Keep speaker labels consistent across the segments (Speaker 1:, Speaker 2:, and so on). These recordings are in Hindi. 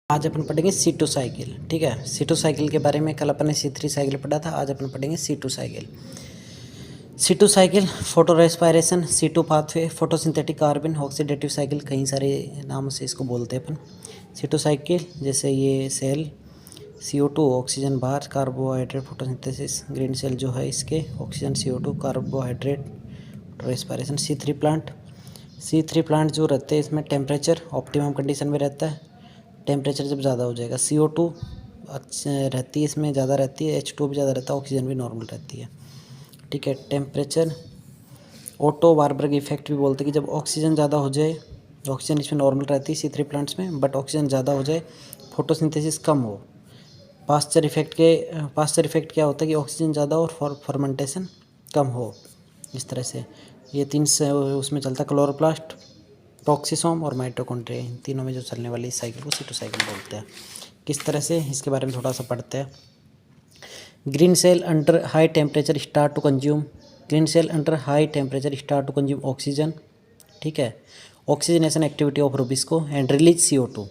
Speaker 1: आज अपन पढ़ेंगे C2 साइकिल। ठीक है, C2 साइकिल के बारे में कल अपन ने C3 साइकिल पढ़ा था, आज अपन पढ़ेंगे C2 cycle. C2 cycle photo respiration, C2 pathway, photosynthetic carbon, oxidative cycle, कई सारे नामों से इसको बोलते हैं अपन। C2 साइकिल जैसे ये सेल CO2 ऑक्सीजन बाहर, कार्बोहाइड्रेट फोटोसिंथेसिस, ग्रीन सेल जो है इसके oxygen CO2 carbohydrate respiration. C3 plant जो रहते हैं इसमें टेम्परेचर ऑप्टिमम कंडीशन में रहता है। टेम्परेचर जब ज़्यादा हो जाएगा CO2 अच्छा रहती है, इसमें ज़्यादा रहती है, H2 भी ज़्यादा रहता है, ऑक्सीजन भी नॉर्मल रहती है। ठीक है, टेम्परेचर ऑटो वार्बर्ग इफेक्ट भी बोलते हैं कि जब ऑक्सीजन ज़्यादा हो जाए, ऑक्सीजन इसमें नॉर्मल रहती है C3 प्लांट्स में, बट ऑक्सीजन ज़्यादा हो जाए, फोटोसिंथेसिस कम हो। पास्चर इफेक्ट क्या होता है कि ऑक्सीजन ज़्यादा और फर्मेंटेशन कम हो। इस तरह से ये तीन से उसमें चलता है, क्लोरोप्लास्ट, प्रॉक्सिसोम और माइटोकॉन्ड्रिया, इन तीनों में जो चलने वाली साइकिल को C2 साइकिल बोलते हैं। किस तरह से, इसके बारे में थोड़ा सा पढ़ते हैं। Green cell under high temperature start to consume oxygen. ठीक है, oxygenation activity of rubisco and release CO2।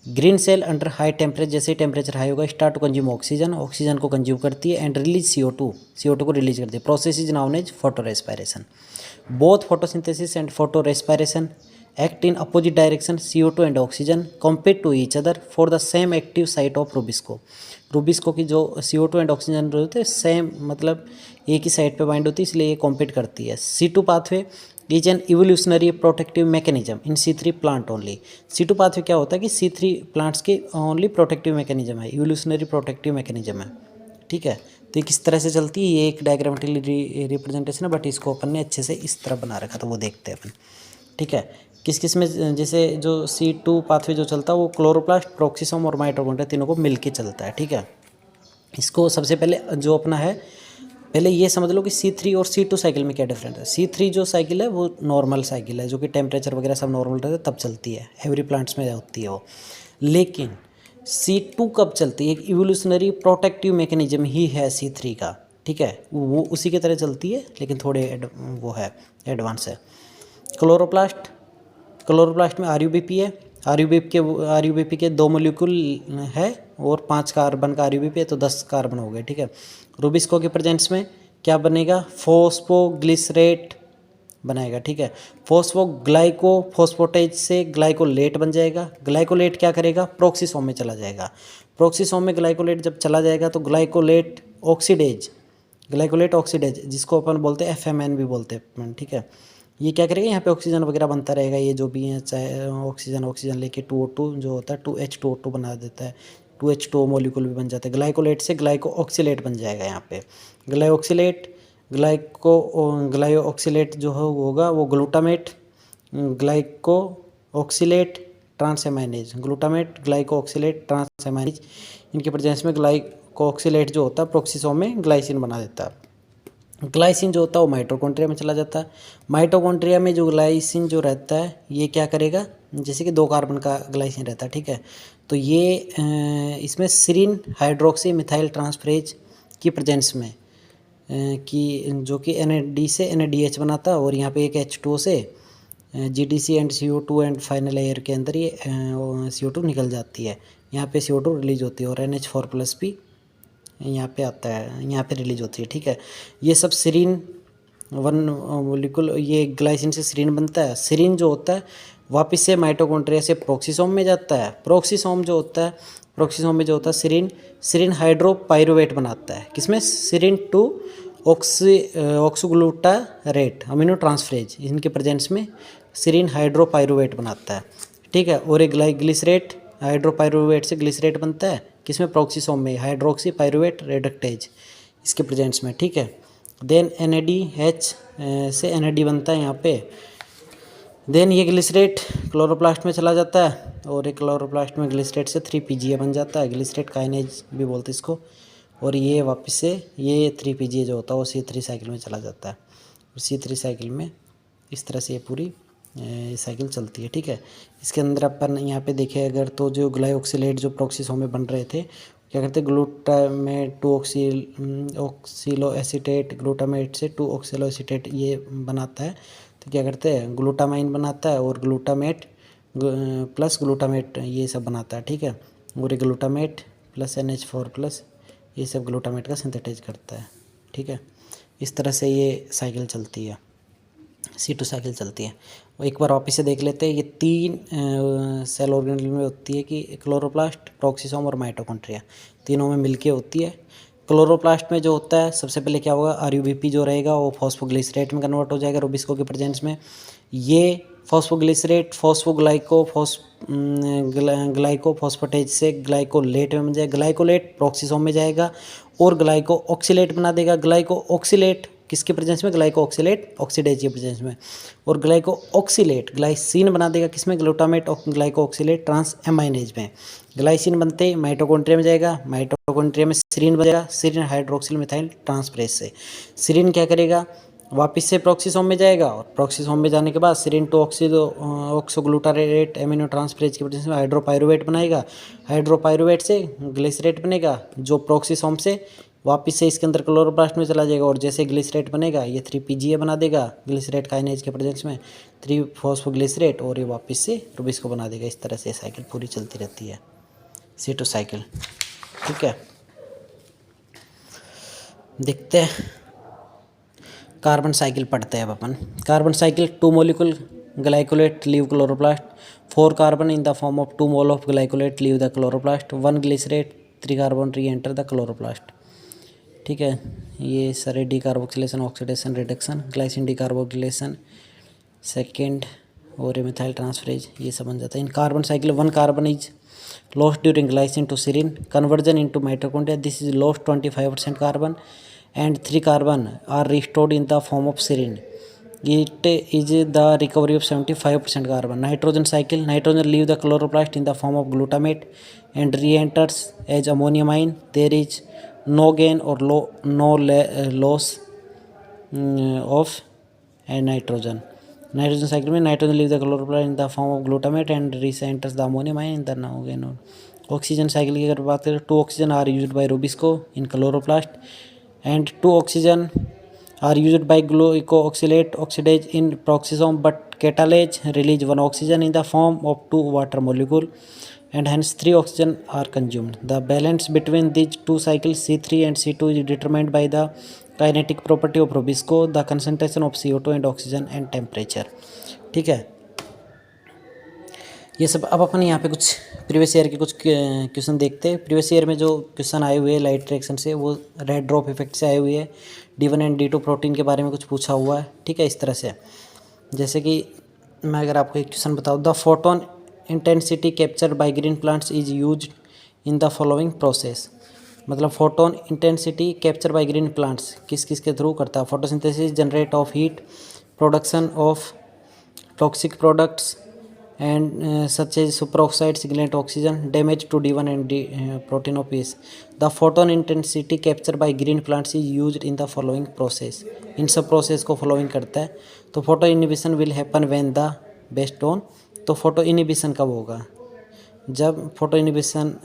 Speaker 1: Green cell under high temperature, जैसे ही टेम्परेचर हाई होगा, स्टार्ट टू कंज्यूम ऑक्सीजन को कंज्यूम करती है, एंड रिलीज CO2 को रिलीज करती है। Process is known as photo respiration. Both photosynthesis and photo respiration act in opposite direction. CO2 and oxygen compete to each other for the same active site of rubisco की जो CO2 एंड ऑक्सीजन होते हैं सेम, मतलब एक ही साइड पे बाइंड होती है, इसलिए ये कॉम्पीट करती है। C2 pathway is an evolutionary protective mechanism in C3 plant only. C2 pathway क्या होता है कि C3 प्लांट्स की ओनली प्रोटेक्टिव मैकेनिज्म है, इवोल्यूशनरी प्रोटेक्टिव मैकेनिज्म है। ठीक है, तो ये किस तरह से चलती है, ये एक डायग्रामेटिकली रिप्रेजेंटेशन है, बट इसको अपन ने अच्छे से इस तरह बना रखा, तो वो देखते हैं अपन। ठीक है, किस में, जैसे जो C2 पाथवे जो चलता है वो क्लोरोप्लास्ट, प्रॉक्सिसोम और माइटोकॉन्ड्रिया तीनों को मिलके चलता है। ठीक है, इसको सबसे पहले जो अपना है, पहले ये समझ लो कि C3 और C2 साइकिल में क्या डिफरेंस है। C3 जो साइकिल है वो नॉर्मल साइकिल है, जो कि टेम्परेचर वगैरह सब नॉर्मल रहता है तब चलती है, एवरी प्लांट्स में होती है वो। लेकिन C2 कब चलती है, एक इवोल्यूशनरी प्रोटेक्टिव मैकेनिज्म ही है C3 का। ठीक है, वो उसी की तरह चलती है, लेकिन थोड़े वो है, एडवांस है। क्लोरोप्लास्ट में RUBP है, RUBP के 2 मोलिक्यूल है और 5 कार्बन का RUBP है, तो 10 कार्बन हो गए। ठीक है, रूबिस्को के प्रेजेंस में क्या बनेगा, फॉस्फोग्लिसरेट बनाएगा। ठीक है, फॉस्फोटेज से ग्लाइकोलेट बन जाएगा। ग्लाइकोलेट क्या करेगा, प्रोक्सिसोम में चला जाएगा। प्रोक्सिसोम में ग्लाइकोलेट जब चला जाएगा तो ग्लाइकोलेट ऑक्सीडेज, जिसको अपन बोलते हैं FMN भी बोलते हैं। ठीक है, ये क्या करेगा, यहाँ पे ऑक्सीजन वगैरह बनता रहेगा, ये जो भी है, चाहे ऑक्सीजन लेके 2O2 जो होता है 2H2O2 बना देता है, 2H2O मॉलिक्यूल भी बन जाता है। ग्लाइकोलेट से ग्लाइकोऑक्सीलेट बन जाएगा। यहाँ पे ग्लाइकोऑक्सीलेट जो होगा वो ग्लूटामेट, ग्लाइकोऑक्सीलेट ट्रांसएमाइनेज, इनके प्रेजेंस में ग्लाइकोऑक्सीलेट जो होता है प्रोक्सिसोम में ग्लाइसिन बना देता है। ग्लाइसिन जो होता है वो माइटोकॉन्ड्रिया में चला जाता है। माइटोकॉन्ड्रिया में जो ग्लाइसिन जो रहता है ये क्या करेगा, जैसे कि 2 कार्बन का ग्लाइसिन रहता है। ठीक है, तो ये इसमें सीरीन हाइड्रोक्सी मिथाइल ट्रांसफरेज की प्रेजेंस में कि जो कि NAD से NADH बनाता है, और यहाँ पे एक H2O से GDC and CO2 and final air के अंदर ये CO2 निकल जाती है। यहाँ पे CO2 रिलीज होती है और NH4+ यहाँ पे आता है, यहाँ पे रिलीज होती है। ठीक है, ये सब सीरीन 1 मोलिक्यूल, ये ग्लाइसिन से सीरीन बनता है। सीरीन जो होता है वापस से माइटोकॉन्ड्रिया से प्रोक्सिसोम में जाता है। प्रोक्सिसोम में जो होता है सीरीन हाइड्रोपाइरुवेट बनाता है, किसमें, सीरीन 2 ऑक्सीग्लूटारेट अमीनो ट्रांसफरेज, इनके प्रेजेंस में सीरीन हाइड्रोपाइरुवेट बनाता है। ठीक है, और एक ग्लिसरेट, हाइड्रोपाइरुवेट से ग्लिसरेट बनता है, किसमें, प्रोक्सिसोम में, हाइड्रोक्सी पाइरुवेट रेडक्टेज, इसके प्रेजेंस में। ठीक है, देन NADH से NAD बनता है यहाँ पे। देन ये ग्लिसरेट क्लोरोप्लास्ट में चला जाता है, और एक क्लोरोप्लास्ट में ग्लिसरेट से 3PGA बन जाता है, ग्लिसरेट काइनेज भी बोलते हैं इसको, और ये वापस से ये 3PGA जो होता है वो C3 साइकिल में चला जाता है, और C3 साइकिल में इस तरह से ये पूरी साइकिल चलती है। ठीक है, इसके अंदर अपन यहाँ पे देखें अगर, तो जो ग्लाइकोक्सिलेट जो प्रोक्सिसोम में बन रहे थे, क्या करते, ग्लूटामेट 2 ऑक्सीलो एसीटेट, ग्लूटामेट से 2 ऑक्सीलो एसीटेट ये बनाता है, तो क्या करते हैं, ग्लूटामाइन बनाता है, और ग्लूटामेट प्लस ग्लूटामेट ये सब बनाता है, ठीक है। और ग्लूटामेट प्लस NH4 प्लस ये सब ग्लूटामेट का सिंथेटाइज करता है, ठीक है। इस तरह से ये साइकिल चलती है, C2 साइकिल चलती है। और एक बार वापस से देख लेते हैं, ये 3 सेल ऑर्गेनेल में होती है कि क्लोरोप्लास्ट, प्रोक्सिसोम और माइटोकॉन्ड्रिया, तीनों में मिलके होती है। क्लोरोप्लास्ट में जो होता है सबसे पहले क्या होगा, RUBP जो रहेगा वो फॉस्फोग्लिसरेट में कन्वर्ट हो जाएगा रूबिस्को के प्रेजेंस में। ये फॉस्फोग्लिसरेट ग्लाइकोफॉस्फेटेज से ग्लाइकोलेट में बन जाएगा, ग्लाइकोलेट प्रोक्सिसोम में जाएगा और ग्लाइको ऑक्सीलेट बना देगा। ग्लाइको ऑक्सीलेट किसके प्रेजेंस में, ग्लाइको ऑक्सीलेट ऑक्सीडेज के प्रेजेंस में। और ग्लाइको ऑक्सीलेट ग्लाइसिन बना देगा किसमें, ग्लूटामेट ग्लाइको ऑक्सीलेट ट्रांस एमाइनेज में। ग्लाइसिन बनते ही माइटोकॉन्ड्रिया में जाएगा, माइटोकॉन्ड्रिया में सीरीन बनेगा, सीरीन हाइड्रोक्सिल मिथाइल ट्रांसफरेज से। सीरीन क्या करेगा, वापस से प्रोक्सिसोम में जाएगा और प्रोक्सिसोम में जाने के बाद सीरीन टू ऑक्सोग्लूटारेट एमिनो ट्रांसफरेज की वजह से हाइड्रोपाइरुवेट बनाएगा, हाइड्रोपाइरुवेट से ग्लिसरेट बनेगा जो प्रोक्सिसोम से वापस से इसके अंदर क्लोरोप्लास्ट में चला जाएगा। और जैसे ग्लिसरेट बनेगा ये 3PGA बना देगा ग्लिसरेट काइनेज के प्रेजेंस में, 3-फॉस्फोग्लिसरेट, और ये वापस से रूबिस्को बना देगा। इस तरह से साइकिल पूरी चलती रहती है, C2 साइकिल, ठीक है। देखते हैं कार्बन साइकिल पढ़ते हैं अब अपन। Carbon cycle 2 molecule glycolate leave chloroplast, 4 carbon in the form of 2 mole of glycolate leave the chloroplast, 1 glycerate 3 carbon re enter the chloroplast, ठीक है। ये सारे decarboxylation oxidation reduction, glycine decarboxylation second और ये मिथाइल ट्रांसफरेज ये सब बन जाता है। In carbon cycle 1 carbon is lost during glycine to serine conversion into mitochondria. This is lost 25% carbon and 3 carbon are restored in the form of serine. It is the recovery of 75% carbon. Nitrogen cycle, nitrogen leave the chloroplast in the form of glutamate and re-enters as ammonium ion. There is no gain or loss of nitrogen. Nitrogen cycle में nitrogen leave the chloroplast in the form of glutamate and re-enters the ammonium ion in the no gain or. Oxygen cycle की अगर बात करें, 2 oxygen are used by rubisco in chloroplast and 2 oxygen are used by gluco oxalate oxidase in peroxisome but catalase release 1 oxygen in the form of 2 water molecule and hence 3 oxygen are consumed. The balance between these two cycles C3 and C2 is determined by the kinetic property of Robisco, the concentration of CO2 and oxygen and temperature. ठीक है, ये सब। अब अपन यहाँ पे कुछ प्रीवियस ईयर के कुछ क्वेश्चन देखते हैं। प्रीवियस ईयर में जो क्वेश्चन आए हुए हैं लाइट रिएक्शन से वो रेड ड्रॉप इफेक्ट से आए हुए हैं। D1 एंड D2 प्रोटीन के बारे में कुछ पूछा हुआ है, ठीक है। इस तरह से जैसे कि मैं अगर आपको एक क्वेश्चन बताऊँ, the photon intensity captured by green plants is used in the following process. मतलब photon intensity capture by green plants किस किस के थ्रू करता है, photosynthesis, generate of heat, production of toxic products and such as superoxide, signalate oxygen, damage to D1 and D protein of peace. The photon intensity captured by green plants is used in the following process. इन सब प्रोसेस को फॉलोइंग करता है। तो photo inhibition will happen when the best on. तो फोटो इनिबिशन कब होगा, जब फोटो इनिबिशन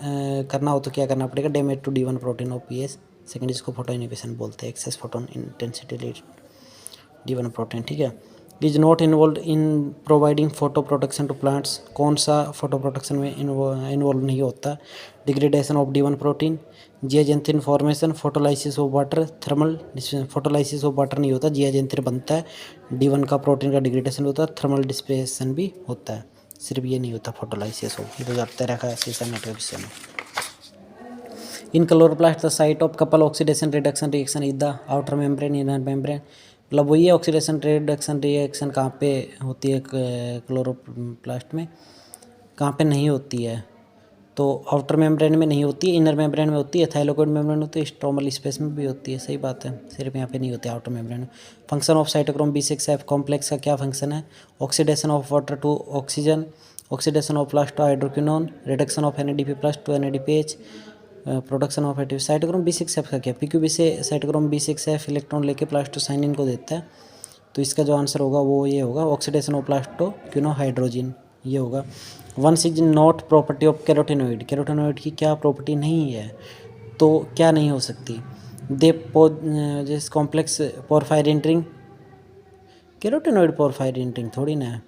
Speaker 1: करना हो तो क्या करना पड़ेगा, damage to D1 protein of PS, second इसको फोटो इनिबिशन बोलते हैं, excess photon intensity D1 protein, ठीक है। Is not involve in providing photoprotection to plants, कौन सा फोटो प्रोटेक्शन में इन्वॉल्व नहीं होता, degradation of D1 protein, zeaxanthin formation, photolysis of water, thermal photolysis of water नहीं होता, जियाजेंथिन बनता है, D1 का प्रोटीन का डिग्रेडेशन होता है, थर्मल डिस्पेशन भी होता है, सिर्फ ये नहीं होता फोटोलाइसिस ऑफ। 2013 का नेट विषय में। इन chloroplast the site of couple oxidation reduction reaction is the outer membrane, inner membrane. मतलब वही है, ऑक्सीडेशन रिडक्शन रिएक्शन कहाँ पे होती है क्लोरोप्लास्ट में, कहाँ पे नहीं होती है, तो आउटर मेम्ब्रेन में नहीं होती है, इनर मेम्ब्रेन में होती है, थाइलाकोइड मेम्ब्रेन होती है, स्ट्रोमल स्पेस में भी होती है। सही बात है, सिर्फ यहाँ पे नहीं होती आउटर मेम्ब्रेन में। Function of cytochrome B6F complex का क्या फंक्शन है, oxidation of water to oxygen, oxidation of plus to hydroquinone, reduction of NADP plus to NADPH, production of ATP. Cytochrome B6F का क्या, PQB से साइटोक्रोम B6F इलेक्ट्रॉन लेके प्लास्टोसाइनिन को देता है, तो इसका जो आंसर होगा वो ये होगा, ऑक्सीडेशन ऑफ प्लास्टोक्विनो हाइड्रोजन, ये होगा। Once is not property of carotenoid, carotenoid की क्या प्रॉपर्टी नहीं है, तो क्या नहीं हो सकती, दे जिस complex porphyrin ring, carotenoid porphyrin ring थोड़ी ना है,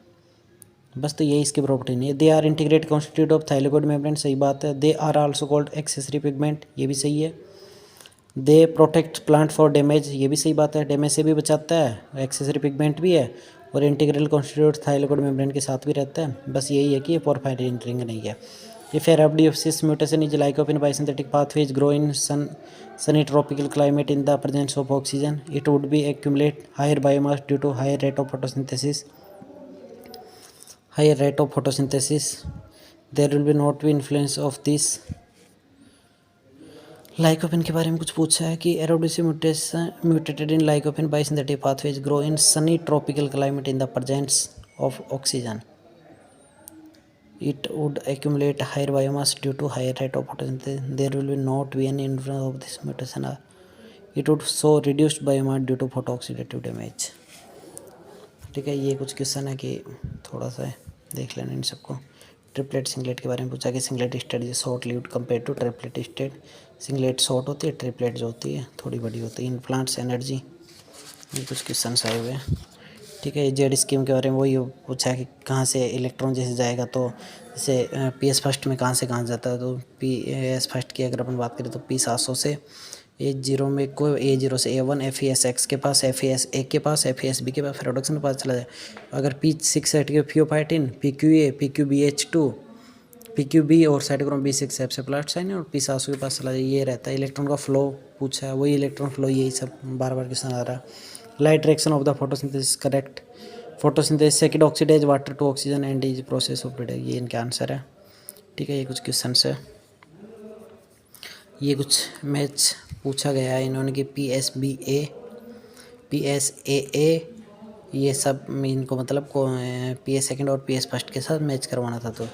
Speaker 1: बस तो यही इसकी प्रॉपर्टी नहीं है। They are integrate constitute of thylakoid membrane, सही बात है। They are also called accessory pigment, ये भी सही है। They protect plant for damage, ये भी सही बात है, डैमेज से भी बचाता है, एक्सेसरी पिगमेंट भी है और इंटीग्रल कॉन्स्टिट्यूट थाइलेकोइड मेम्ब्रेन के साथ भी रहता है। बस यही है कि ये पोरफायरिन रिंग नहीं है। If arabidopsis mutation is lycopene biosynthetic pathways grow in sunny tropical climate in the presence of oxygen, it would be accumulate higher biomass due to higher rate of photosynthesis. There will be not be influence of this. Lycopene के बारे में कुछ पूछा है कि arabidopsis mutated in lycopene biosynthetic pathways grow in sunny tropical climate in the presence of oxygen. It would accumulate higher biomass due to higher rate of photosynthesis. There will be not be any influence of this mutation. It would show reduced biomass due to photooxidative damage. ठीक है, ये कुछ क्वेश्चन है कि थोड़ा सा देख लेना इन सबको। ट्रिपलेट सिंगलेट के बारे में पूछा कि singlet state is short lived compare to triplet state. Singlet short होती है, ट्रिपलेट जो होती है थोड़ी बड़ी होती है। इन प्लांट्स एनर्जी, ये कुछ क्वेश्चन आए हुए हैं। ठीक है, जेड स्कीम के बारे में वही पूछा है कि कहाँ से इलेक्ट्रॉन जैसे जाएगा, तो जैसे पी एस फर्स्ट में कहाँ से कहाँ जाता है। तो पी एस फर्स्ट की अगर अपन बात करें तो पी 700 से A0 में को A0 से A1 FESX के पास, FES1 के पास, FESB के पास, फिर रिडक्शन के पास चला जाए। अगर P6 हट के फियोफाइटिन, PQA, PQBH2, PQB और साइटोक्रोम B6 से प्लाट साइन है और P700 के पास चला जाए। ये रहता है इलेक्ट्रॉन का फ्लो पूछा है, वही इलेक्ट्रॉन फ्लो, यही सब बार बार क्वेश्चन आ रहा है। Light reaction of the photosynthesis correct. Photosynthesis second oxidize water to oxygen and is process of product, ये इनके आंसर है। ठीक है, ये कुछ क्वेश्चन है। ये कुछ मैच पूछा गया है इन्होंने कि PSBA, PSAA, ये सब इनको मतलब को PS सेकंड और PS फर्स्ट के साथ मैच करवाना था। तो